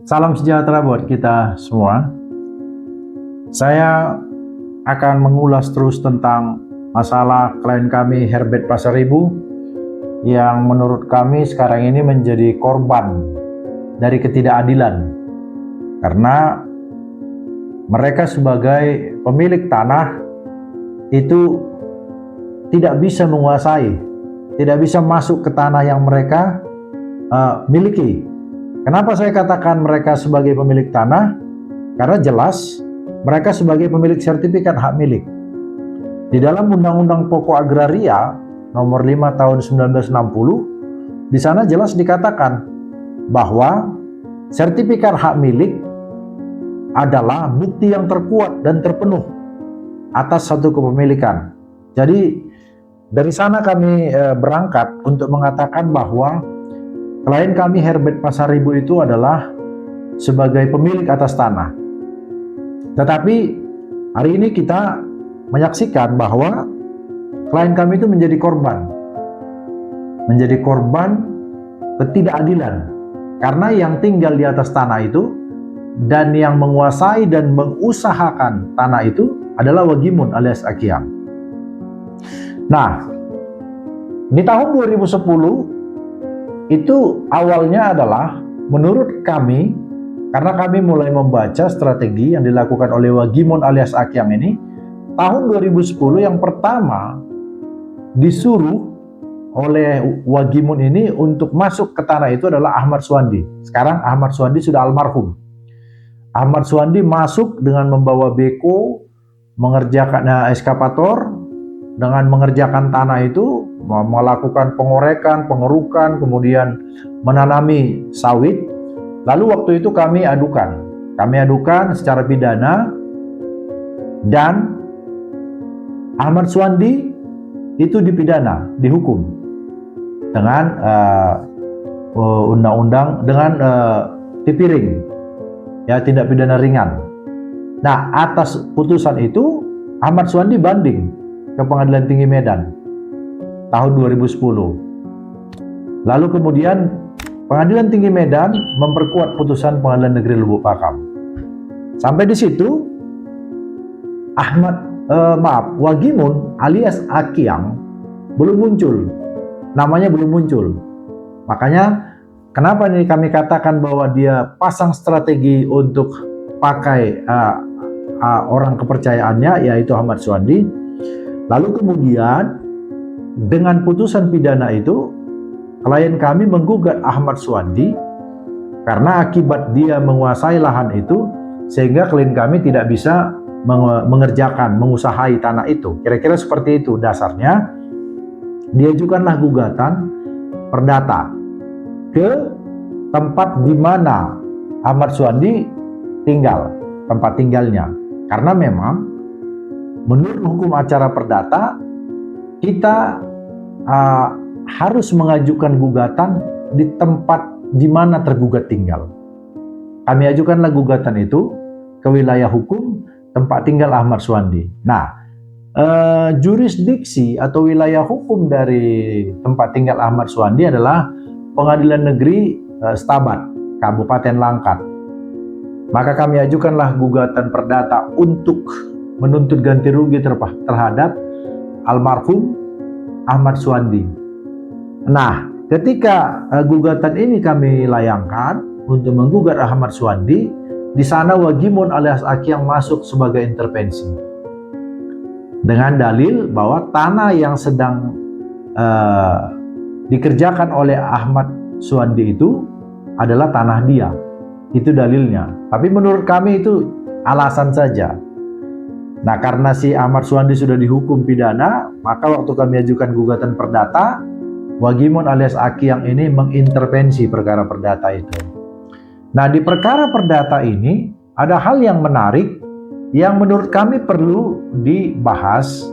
Salam sejahtera buat kita semua. Saya akan mengulas terus tentang masalah klien kami Herbert Pasaribu yang menurut kami sekarang ini menjadi korban dari ketidakadilan karena mereka sebagai pemilik tanah itu tidak bisa menguasai, tidak bisa masuk ke tanah yang mereka miliki. Kenapa saya katakan mereka sebagai pemilik tanah? Karena jelas mereka sebagai pemilik sertifikat hak milik. Di dalam Undang-Undang Pokok Agraria nomor 5 tahun 1960, di sana jelas dikatakan bahwa sertifikat hak milik adalah bukti yang terkuat dan terpenuh atas satu kepemilikan. Jadi dari sana kami berangkat untuk mengatakan bahwa klien kami Herbert Pasaribu itu adalah sebagai pemilik atas tanah. Tetapi hari ini kita menyaksikan bahwa klien kami itu menjadi korban ketidakadilan. Karena yang tinggal di atas tanah itu dan yang menguasai dan mengusahakan tanah itu adalah Wagimun alias Akiam. Nah, di tahun 2010 itu awalnya adalah menurut kami, karena kami mulai membaca strategi yang dilakukan oleh Wagimun alias Akiam ini, tahun 2010 yang pertama disuruh oleh Wagimun ini untuk masuk ke tanah itu adalah Ahmad Suwandi. Sekarang Ahmad Suwandi sudah almarhum. Ahmad Suwandi masuk dengan membawa beko, mengerjakan eskavator, dengan mengerjakan tanah itu, melakukan pengorekan, pengerukan, kemudian menanami sawit. Lalu waktu itu kami adukan secara pidana, dan Ahmad Suwandi itu dipidana, dihukum dengan undang-undang dengan Tipiring, ya, tindak pidana ringan. Nah, atas putusan itu Ahmad Suwandi banding ke Pengadilan Tinggi Medan tahun 2010. Lalu kemudian Pengadilan Tinggi Medan memperkuat putusan Pengadilan Negeri Lubuk Pakam. Sampai di situ Wagimun alias Akiang belum muncul. Namanya belum muncul. Makanya kenapa ini kami katakan bahwa dia pasang strategi untuk pakai orang kepercayaannya, yaitu Ahmad Suwandi. Lalu kemudian dengan putusan pidana itu, klien kami menggugat Ahmad Suwandi karena akibat dia menguasai lahan itu sehingga klien kami tidak bisa mengerjakan, mengusahai tanah itu. Kira-kira seperti itu dasarnya. Diajukanlah gugatan perdata ke tempat di mana Ahmad Suwandi tinggal, tempat tinggalnya. Karena memang menurut hukum acara perdata, kita harus mengajukan gugatan di tempat di mana tergugat tinggal. Kami ajukanlah gugatan itu ke wilayah hukum tempat tinggal Ahmad Suwandi. Nah, jurisdiksi atau wilayah hukum dari tempat tinggal Ahmad Suwandi adalah Pengadilan Negeri Stabat, Kabupaten Langkat. Maka kami ajukanlah gugatan perdata untuk menuntut ganti rugi terhadap almarhum Ahmad Suwandi. Nah, ketika gugatan ini kami layangkan untuk menggugat Ahmad Suwandi, di sana Wagimun alias Akiang masuk sebagai intervensi dengan dalil bahwa tanah yang sedang dikerjakan oleh Ahmad Suwandi itu adalah tanah dia. Itu dalilnya. Tapi menurut kami itu alasan saja. Nah, karena si Ahmad Suwandi sudah dihukum pidana, maka waktu kami ajukan gugatan perdata, Wagimun alias Akiang ini mengintervensi perkara perdata itu. Nah, di perkara perdata ini ada hal yang menarik yang menurut kami perlu dibahas,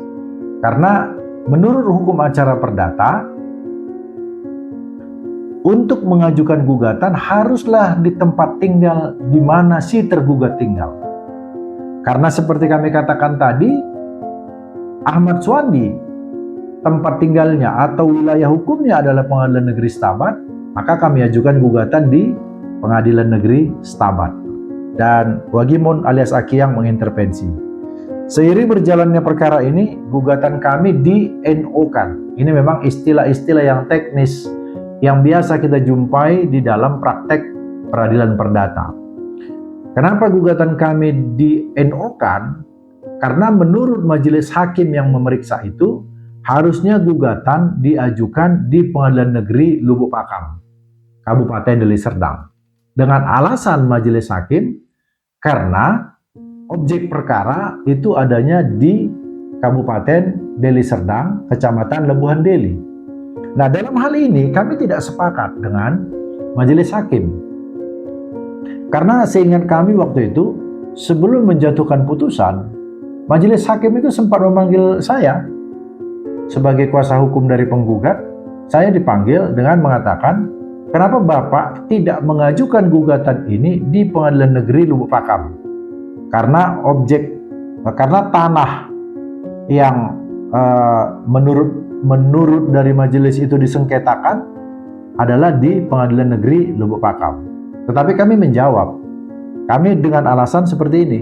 karena menurut hukum acara perdata, untuk mengajukan gugatan haruslah di tempat tinggal di mana si tergugat tinggal. Karena seperti kami katakan tadi, Ahmad Suwandi tempat tinggalnya atau wilayah hukumnya adalah Pengadilan Negeri Stabat, maka kami ajukan gugatan di Pengadilan Negeri Stabat, dan Wagimun alias Akiang mengintervensi. Seiring berjalannya perkara ini, gugatan kami di-NO-kan. Ini memang istilah-istilah yang teknis yang biasa kita jumpai di dalam praktek peradilan perdata. Kenapa gugatan kami di-NO-kan? Karena menurut majelis hakim yang memeriksa itu, harusnya gugatan diajukan di Pengadilan Negeri Lubuk Pakam, Kabupaten Deli Serdang. Dengan alasan majelis hakim, karena objek perkara itu adanya di Kabupaten Deli Serdang, Kecamatan Lebuhan Deli. Nah, dalam hal ini kami tidak sepakat dengan majelis hakim. Karena seingat kami waktu itu, sebelum menjatuhkan putusan, majelis hakim itu sempat memanggil saya sebagai kuasa hukum dari penggugat. Saya dipanggil dengan mengatakan, kenapa Bapak tidak mengajukan gugatan ini di Pengadilan Negeri Lubuk Pakam? Karena tanah yang menurut dari majelis itu disengketakan adalah di Pengadilan Negeri Lubuk Pakam. Tetapi kami menjawab, kami dengan alasan seperti ini,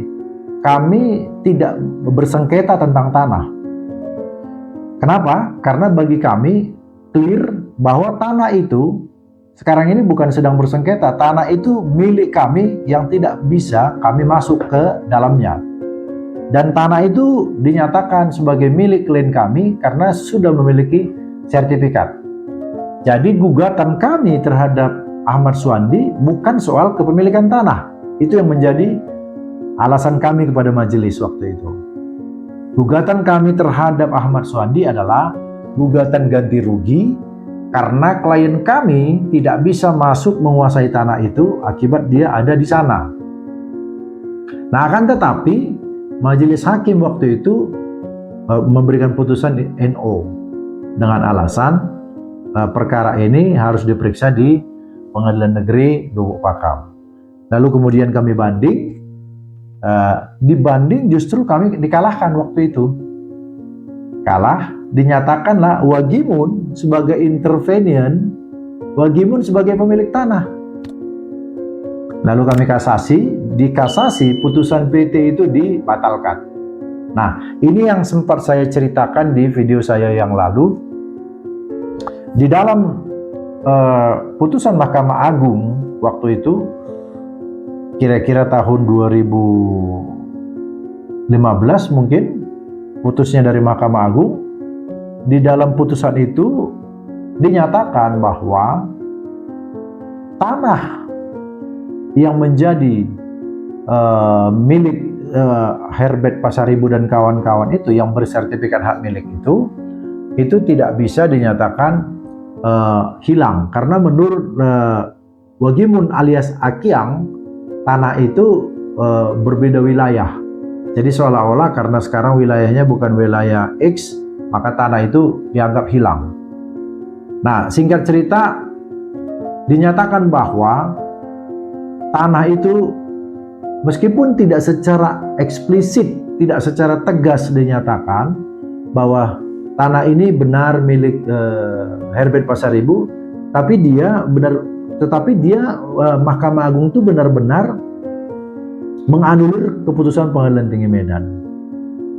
kami tidak bersengketa tentang tanah. Kenapa? Karena bagi kami clear bahwa tanah itu sekarang ini bukan sedang bersengketa. Tanah itu milik kami yang tidak bisa kami masuk ke dalamnya. Dan tanah itu dinyatakan sebagai milik klien kami karena sudah memiliki sertifikat. Jadi gugatan kami terhadap Ahmad Suandi bukan soal kepemilikan tanah. Itu yang menjadi alasan kami kepada majelis waktu itu. Gugatan kami terhadap Ahmad Suandi adalah gugatan ganti rugi karena klien kami tidak bisa masuk menguasai tanah itu akibat dia ada di sana. Nah, akan tetapi majelis hakim waktu itu memberikan putusan NO dengan alasan perkara ini harus diperiksa di Pengadilan Negeri Lubuk Pakam. Lalu kemudian kami banding. Dibanding justru kami dikalahkan waktu itu. Kalah, dinyatakanlah Wagimun sebagai intervenian, Wagimun sebagai pemilik tanah. Lalu kami kasasi, di kasasi putusan PT itu dibatalkan. Nah, ini yang sempat saya ceritakan di video saya yang lalu. Di dalam putusan Mahkamah Agung waktu itu, kira-kira tahun 2015 mungkin, putusnya dari Mahkamah Agung, di dalam putusan itu dinyatakan bahwa tanah yang menjadi milik Herbert Pasaribu dan kawan-kawan itu yang bersertifikat hak milik itu tidak bisa dinyatakan hilang. Karena menurut Wagimun alias Akiang, tanah itu berbeda wilayah. Jadi seolah-olah karena sekarang wilayahnya bukan wilayah X, maka tanah itu dianggap hilang. Nah, singkat cerita, dinyatakan bahwa tanah itu meskipun tidak secara eksplisit, tidak secara tegas dinyatakan bahwa tanah ini benar milik Herbert Pasaribu, tetapi Mahkamah Agung itu benar-benar menganulir keputusan Pengadilan Tinggi Medan.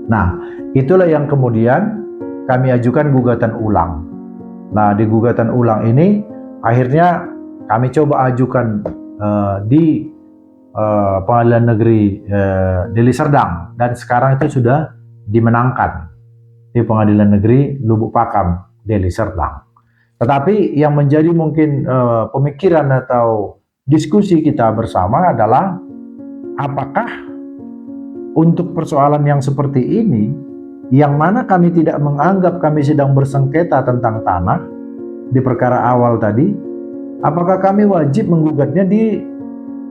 Nah, itulah yang kemudian kami ajukan gugatan ulang. Nah, di gugatan ulang ini akhirnya kami coba ajukan di Pengadilan Negeri Deli Serdang, dan sekarang itu sudah dimenangkan di Pengadilan Negeri Lubuk Pakam Deli Serdang. Tetapi yang menjadi mungkin pemikiran atau diskusi kita bersama adalah apakah untuk persoalan yang seperti ini, yang mana kami tidak menganggap kami sedang bersengketa tentang tanah di perkara awal tadi, apakah kami wajib menggugatnya di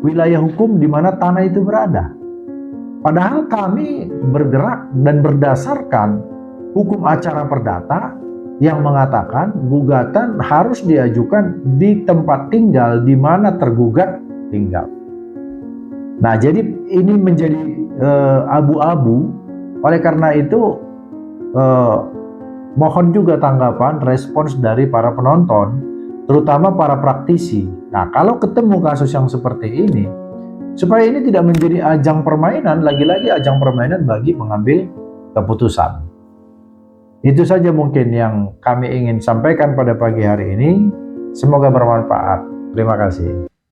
wilayah hukum di mana tanah itu berada? Padahal kami bergerak dan berdasarkan hukum acara perdata yang mengatakan gugatan harus diajukan di tempat tinggal di mana tergugat tinggal. Nah, jadi ini menjadi abu-abu. Oleh karena itu mohon juga tanggapan, respons dari para penonton, terutama para praktisi Nah, kalau ketemu kasus yang seperti ini, supaya ini tidak menjadi ajang permainan, lagi-lagi ajang permainan bagi mengambil keputusan. Itu saja mungkin yang kami ingin sampaikan pada pagi hari ini. Semoga bermanfaat. Terima kasih.